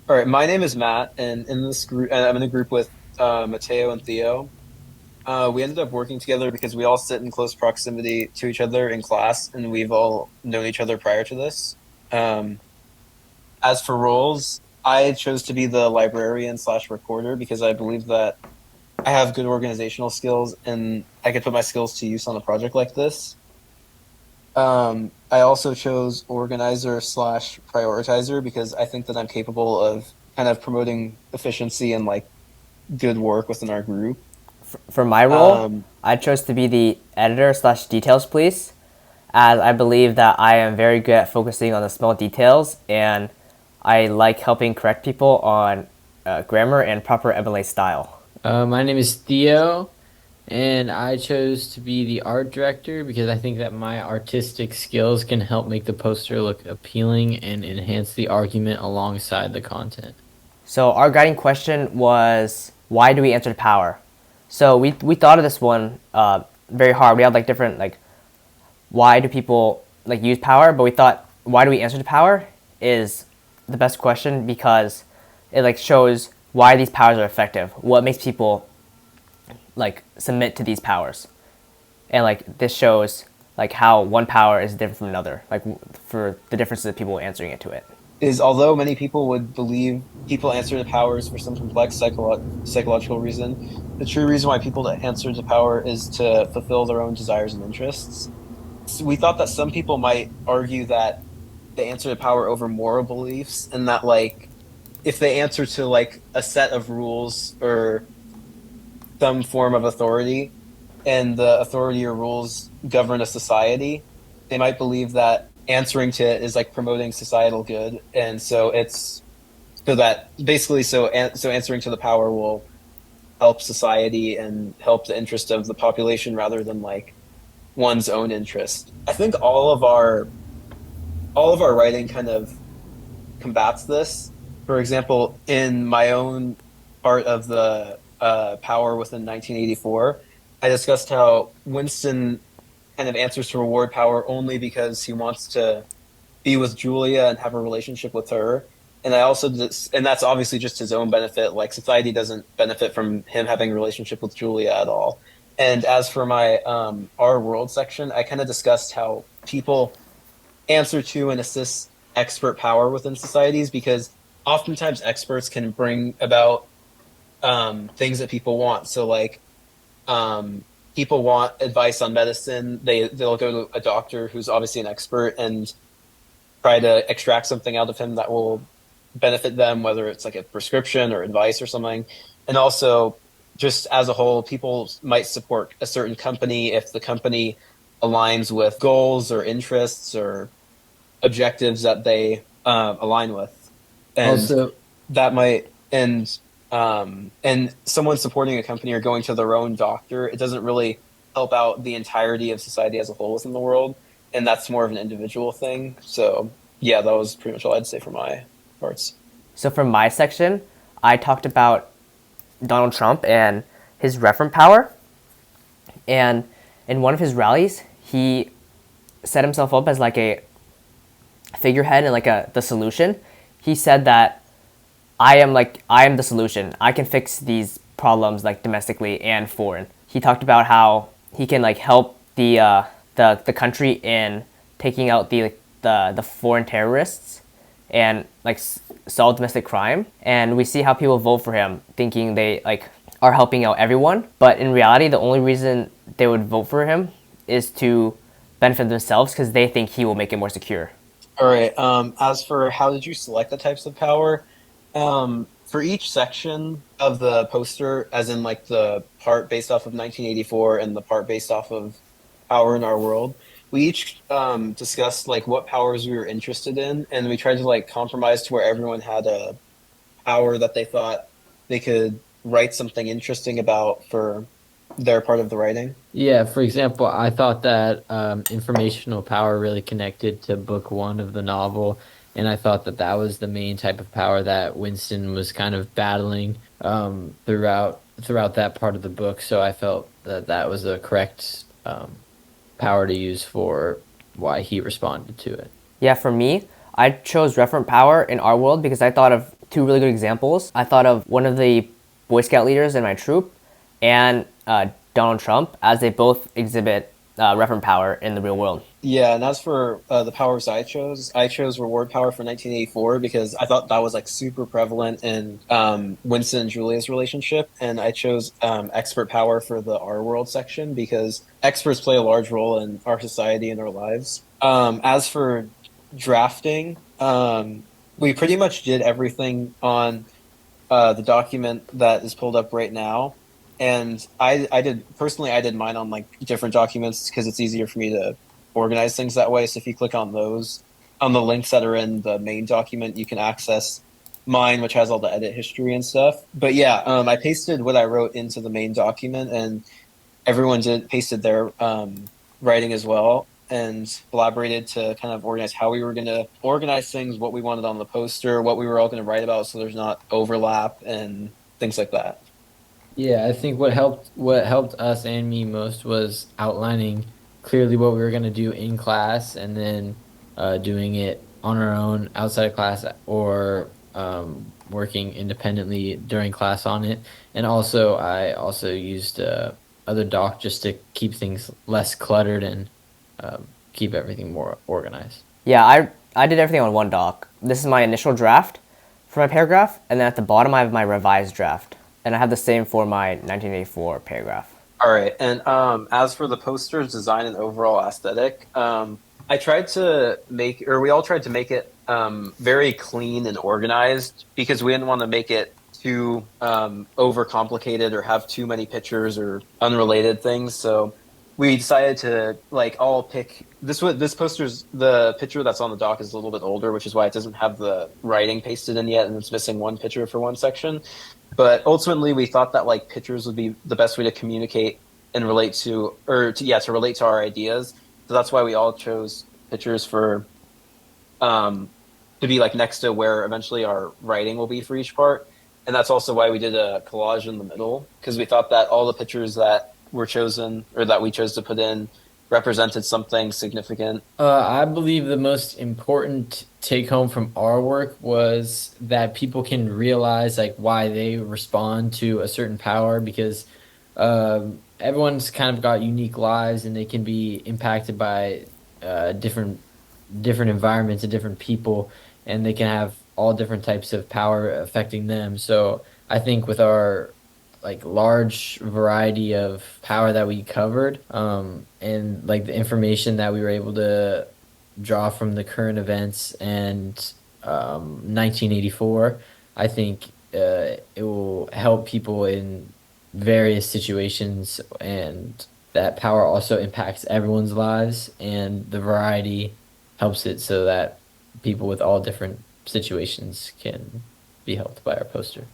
All right, my name is Matt, and in this group, I'm in a group with Mateo and Theo. We ended up working together because we all sit in close proximity to each other in class, and we've all known each other prior to this. Um, as for roles, I chose to be the librarian slash recorder because I believe that I have good organizational skills and I could put my skills to use on a project like this. I also chose organizer slash prioritizer because I think that I'm capable of kind of promoting efficiency and like good work within our group. For my role, Um, I chose to be the editor slash details police, as I believe that I am very good at focusing on the small details, and I like helping correct people on grammar and proper MLA style. My name is Theo, and I chose to be the art director because I think that my artistic skills can help make the poster look appealing and enhance the argument alongside the content. So our guiding question was, why do we answer to power? So we thought of this one very hard. We had like different like, why do people like use power? But we thought, why do we answer to power is the best question because it like shows why these powers are effective. What makes people like submit to these powers, and like this shows like how one power is different from another. Like for the differences of people answering it to it. is although many people would believe people answer to powers for some complex psychological reason, the true reason why people answer to power is to fulfill their own desires and interests. So we thought that some people might argue that they answer to power over moral beliefs, and that like if they answer to like a set of rules or some form of authority, and the authority or rules govern a society, they might believe that answering to it is like promoting societal good, and so it's so that basically so answering to the power will help society and help the interest of the population rather than like one's own interest. I think all of our writing kind of combats this. For example, in my own part of the Power within 1984, I discussed how Winston kind of answers to reward power only because he wants to be with Julia and have a relationship with her. And I also and that's obviously just his own benefit. Like society doesn't benefit from him having a relationship with Julia at all. And as for my our world section, I kind of discussed how people answer to and assist expert power within societies because oftentimes experts can bring about things that people want. So like people want advice on medicine, they'll go to a doctor who's obviously an expert and try to extract something out of him that will benefit them, whether it's like a prescription or advice or something. And also, just as a whole, people might support a certain company if the company aligns with goals or interests or objectives that they align with, and Also, that might and someone supporting a company or going to their own doctor, it doesn't really help out the entirety of society as a whole within the world, and that's more of an individual thing. So yeah, that was pretty much all I'd say for my parts. So for my section, I talked about Donald Trump and his referent power, and in one of his rallies, he set himself up as like a figurehead and like a the solution. He said that I am the solution. I can fix these problems like domestically and foreign. He talked about how he can like help the country in taking out the foreign terrorists and like solve domestic crime. And we see how people vote for him, thinking they like are helping out everyone. But in reality, the only reason they would vote for him is to benefit themselves because they think he will make it more secure. All right. As for how did you select the types of power? For each section of the poster, as in like the part based off of 1984 and the part based off of Power in Our World, we each discussed like what powers we were interested in, and we tried to like compromise to where everyone had a power that they thought they could write something interesting about for their part of the writing. yeah, for example, I thought that informational power really connected to book one of the novel, and I thought that that was the main type of power that Winston was kind of battling throughout that part of the book. So I felt that that was the correct power to use for why he responded to it. Yeah, for me, I chose referent power in our world because I thought of two really good examples. I thought of one of the Boy Scout leaders in my troop and Donald Trump, as they both exhibit referent power in the real world. Yeah, and as for the powers I chose reward power for 1984 because I thought that was like super prevalent in Winston and Julia's relationship, and I chose expert power for the our world section because experts play a large role in our society and our lives. As for drafting, we pretty much did everything on the document that is pulled up right now. And I did personally, I did mine on like different documents because it's easier for me to organize things that way. So if you click on those, on the links that are in the main document, you can access mine, which has all the edit history and stuff. But yeah, I pasted what I wrote into the main document, and everyone did pasted their writing as well, and collaborated to kind of organize how we were going to organize things, what we wanted on the poster, what we were all going to write about, so there's not overlap and things like that. Yeah, I think what helped us and me most was outlining clearly what we were gonna do in class, and then doing it on our own outside of class, or working independently during class on it. And also, I also used other doc just to keep things less cluttered and keep everything more organized. Yeah, I did everything on one doc. This is my initial draft for my paragraph, and then at the bottom I have my revised draft. And I have the same for my 1984 paragraph. All right, and as for the poster's design and overall aesthetic, I tried to make, or we all tried to make it very clean and organized because we didn't want to make it too overcomplicated or have too many pictures or unrelated things. So we decided to like all pick this. This poster's the picture that's on the doc is a little bit older, which is why it doesn't have the writing pasted in yet, and it's missing one picture for one section. But ultimately, we thought that like pictures would be the best way to communicate and relate to, or to, yeah, to relate to our ideas. So that's why we all chose pictures for to be like next to where eventually our writing will be for each part. And that's also why we did a collage in the middle, because we thought that all the pictures that were chosen or that we chose to put in represented something significant. I believe the most important take home from our work was that people can realize like why they respond to a certain power, because everyone's kind of got unique lives and they can be impacted by different environments and different people, and they can have all different types of power affecting them. So I think with our like large variety of power that we covered, and like the information that we were able to draw from the current events and 1984, I think it will help people in various situations, and that power also impacts everyone's lives, and the variety helps it so that people with all different situations can be helped by our poster.